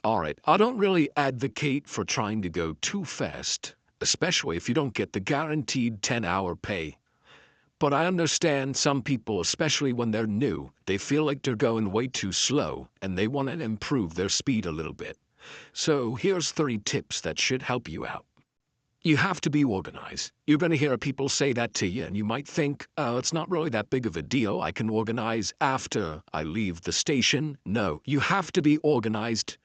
Alright, I don't really advocate for trying to go too fast, especially if you don't get the guaranteed 10-hour pay. But I understand some people, especially when they're new, they feel like they're going way too slow and they want to improve their speed a little bit. So here's 3 tips that should help you out. You have to be organized. You're going to hear people say that to you, and you might think, oh, it's not really that big of a deal. I can organize after I leave the station. No, you have to be organized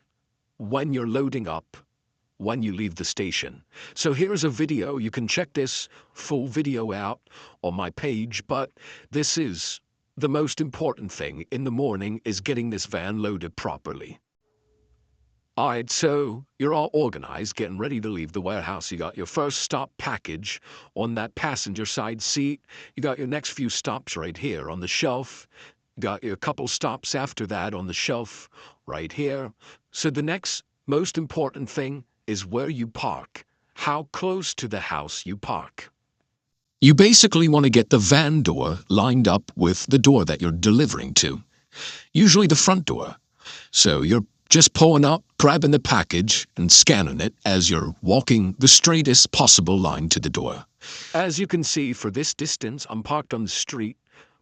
when you're loading up, when you leave the station. So here's a video. You can check this full video out on my page, but this is the most important thing in the morning is getting this van loaded properly. Alright, so you're all organized, getting ready to leave the warehouse. You got your first stop package on that passenger side seat. You got your next few stops right here on the shelf. You got your couple stops after that on the shelf right here. So the next most important thing is where you park, how close to the house you park. You basically want to get the van door lined up with the door that you're delivering to, usually the front door. So you're just pulling up, grabbing the package, and scanning it as you're walking the straightest possible line to the door. As you can see, for this distance, I'm parked on the street,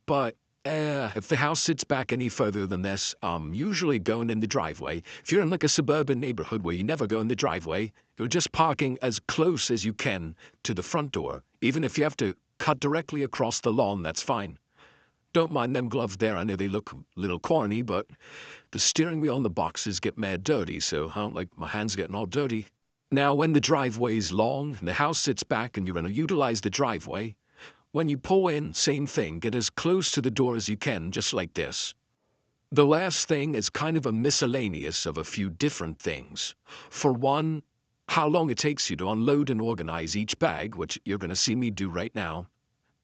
but if the house sits back any further than this, I'm usually going in the driveway. If you're in like a suburban neighborhood where you never go in the driveway, you're just parking as close as you can to the front door. Even if you have to cut directly across the lawn, that's fine. Don't mind them gloves there. I know they look a little corny, but the steering wheel and the boxes get mad dirty, so I don't like my hands getting all dirty. Now, when the driveway's long and the house sits back and you're going to utilize the driveway, when you pull in, same thing, get as close to the door as you can, just like this. The last thing is kind of a miscellaneous of a few different things. For one, how long it takes you to unload and organize each bag, which you're going to see me do right now.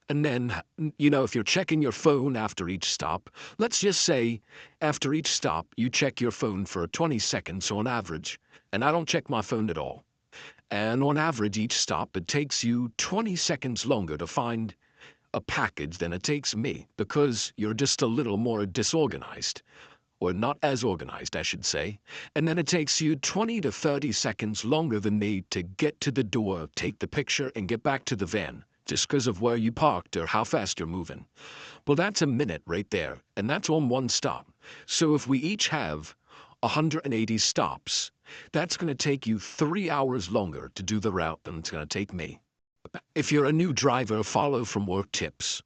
And then, if you're checking your phone after each stop, let's just say after each stop, you check your phone for 20 seconds on average, and I don't check my phone at all. And on average, each stop, it takes you 20 seconds longer to find a package than it takes me because you're just a little more disorganized. Or not as organized, I should say. And then it takes you 20 to 30 seconds longer than me to get to the door, take the picture, and get back to the van, just because of where you parked or how fast you're moving. Well, that's a minute right there, and that's on one stop. So if we each have 180 stops, that's going to take you 3 hours longer to do the route than it's going to take me. If you're a new driver, follow from work tips.